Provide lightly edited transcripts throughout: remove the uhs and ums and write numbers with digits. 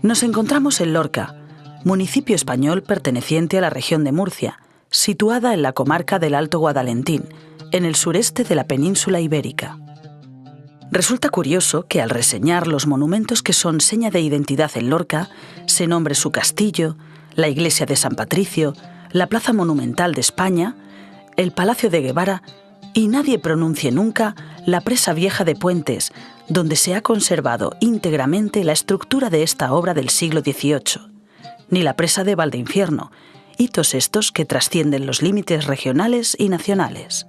Nos encontramos en Lorca, municipio español perteneciente a la región de Murcia, situada en la comarca del Alto Guadalentín, en el sureste de la península ibérica. Resulta curioso que al reseñar los monumentos que son seña de identidad en Lorca, se nombre su castillo, la iglesia de San Patricio, la plaza monumental de España, el Palacio de Guevara y nadie pronuncie nunca la presa vieja de Puentes, donde se ha conservado íntegramente la estructura de esta obra del siglo XVIII, ni la presa de Valdeinfierno, hitos estos que trascienden los límites regionales y nacionales.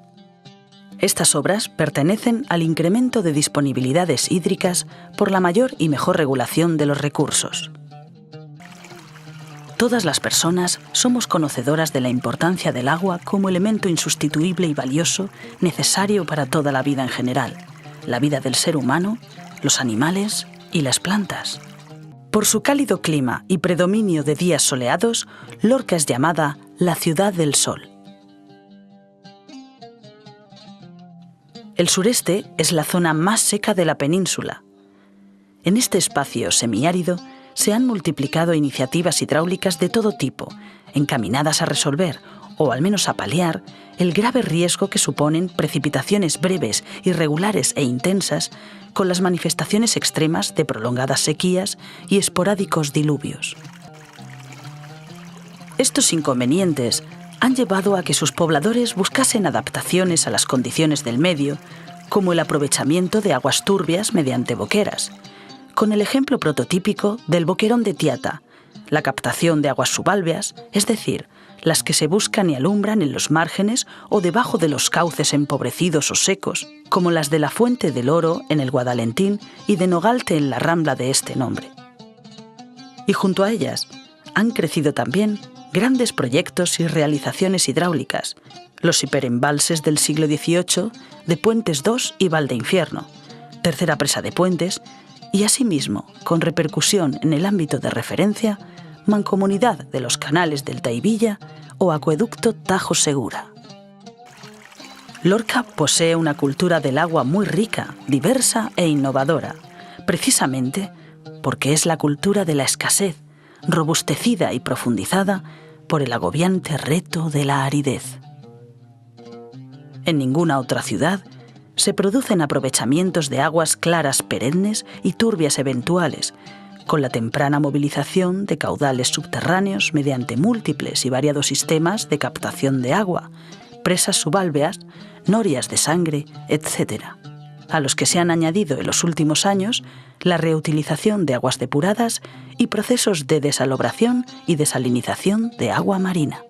Estas obras pertenecen al incremento de disponibilidades hídricas por la mayor y mejor regulación de los recursos. Todas las personas somos conocedoras de la importancia del agua como elemento insustituible y valioso necesario para toda la vida en general, la vida del ser humano, los animales y las plantas. Por su cálido clima y predominio de días soleados, Lorca es llamada la ciudad del sol. El sureste es la zona más seca de la península. En este espacio semiárido se han multiplicado iniciativas hidráulicas de todo tipo, encaminadas a resolver, o al menos a paliar, el grave riesgo que suponen precipitaciones breves, irregulares e intensas, con las manifestaciones extremas de prolongadas sequías y esporádicos diluvios. Estos inconvenientes han llevado a que sus pobladores buscasen adaptaciones a las condiciones del medio, como el aprovechamiento de aguas turbias mediante boqueras, con el ejemplo prototípico del boquerón de Tiata, la captación de aguas subalveas, es decir, las que se buscan y alumbran en los márgenes o debajo de los cauces empobrecidos o secos, como las de la Fuente del Oro en el Guadalentín y de Nogalte en la Rambla de este nombre. Y junto a ellas han crecido también grandes proyectos y realizaciones hidráulicas, los hiperembalses del siglo XVIII de Puentes II y Valdeinfierno, tercera presa de Puentes, y asimismo, con repercusión en el ámbito de referencia, Mancomunidad de los Canales del Taivilla o Acueducto Tajo Segura. Lorca posee una cultura del agua muy rica, diversa e innovadora, precisamente porque es la cultura de la escasez, robustecida y profundizada por el agobiante reto de la aridez. En ninguna otra ciudad se producen aprovechamientos de aguas claras perennes y turbias eventuales, con la temprana movilización de caudales subterráneos mediante múltiples y variados sistemas de captación de agua, presas subalveas, norias de sangre, etc., a los que se han añadido en los últimos años la reutilización de aguas depuradas y procesos de desalobración y desalinización de agua marina.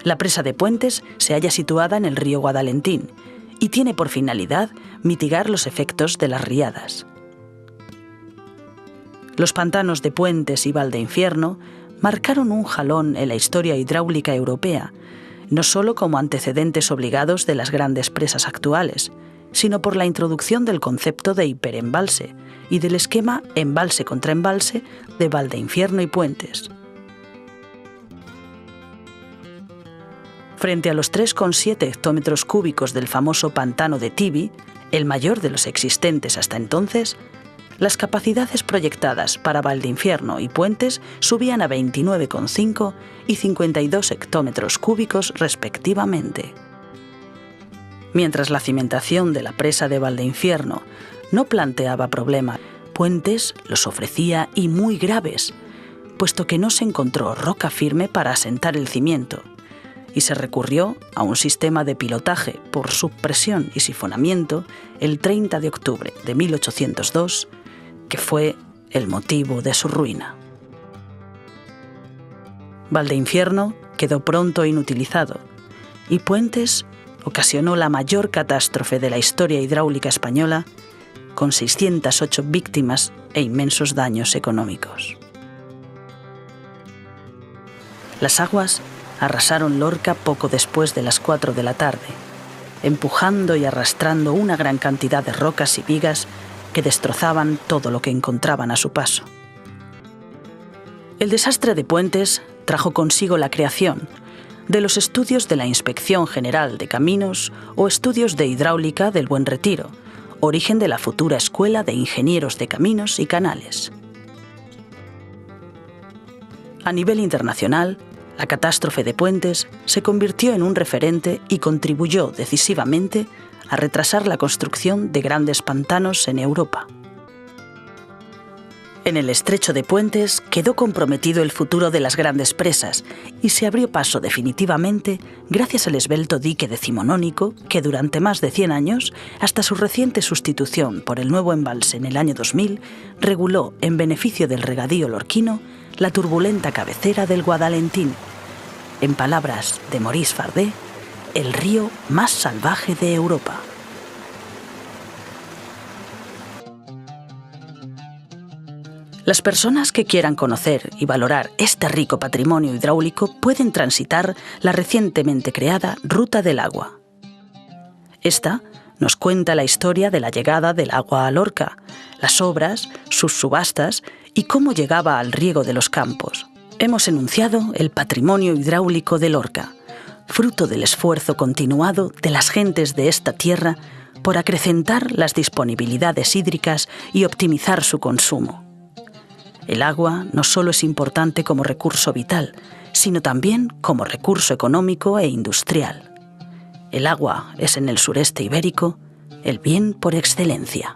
La presa de Puentes se halla situada en el río Guadalentín y tiene por finalidad mitigar los efectos de las riadas. Los pantanos de Puentes y Valdeinfierno marcaron un jalón en la historia hidráulica europea, no solo como antecedentes obligados de las grandes presas actuales, sino por la introducción del concepto de hiperembalse y del esquema embalse contra embalse de Valdeinfierno y Puentes. Frente a los 3,7 hectómetros cúbicos del famoso pantano de Tibi, el mayor de los existentes hasta entonces, las capacidades proyectadas para Valdeinfierno y Puentes subían a 29,5 y 52 hectómetros cúbicos respectivamente. Mientras la cimentación de la presa de Valdeinfierno no planteaba problema, Puentes los ofrecía y muy graves, puesto que no se encontró roca firme para asentar el cimiento, y se recurrió a un sistema de pilotaje por subpresión y sifonamiento el 30 de octubre de 1802, que fue el motivo de su ruina. Valdeinfierno quedó pronto inutilizado y Puentes ocasionó la mayor catástrofe de la historia hidráulica española, con 608 víctimas e inmensos daños económicos. Las aguas arrasaron Lorca poco después de las 4 de la tarde, empujando y arrastrando una gran cantidad de rocas y vigas que destrozaban todo lo que encontraban a su paso. El desastre de Puentes trajo consigo la creación de los estudios de la Inspección General de Caminos o estudios de hidráulica del Buen Retiro, origen de la futura Escuela de Ingenieros de Caminos y Canales. A nivel internacional, la catástrofe de Puentes se convirtió en un referente y contribuyó decisivamente a retrasar la construcción de grandes pantanos en Europa. En el estrecho de Puentes quedó comprometido el futuro de las grandes presas y se abrió paso definitivamente gracias al esbelto dique decimonónico que durante más de 100 años, hasta su reciente sustitución por el nuevo embalse en el año 2000, reguló en beneficio del regadío lorquino la turbulenta cabecera del Guadalentín. En palabras de Maurice Fardet, el río más salvaje de Europa. Las personas que quieran conocer y valorar este rico patrimonio hidráulico pueden transitar la recientemente creada Ruta del Agua. Esta nos cuenta la historia de la llegada del agua a Lorca, las obras, sus subastas y cómo llegaba al riego de los campos. Hemos enunciado el patrimonio hidráulico de Lorca, fruto del esfuerzo continuado de las gentes de esta tierra por acrecentar las disponibilidades hídricas y optimizar su consumo. El agua no solo es importante como recurso vital, sino también como recurso económico e industrial. El agua es en el sureste ibérico el bien por excelencia.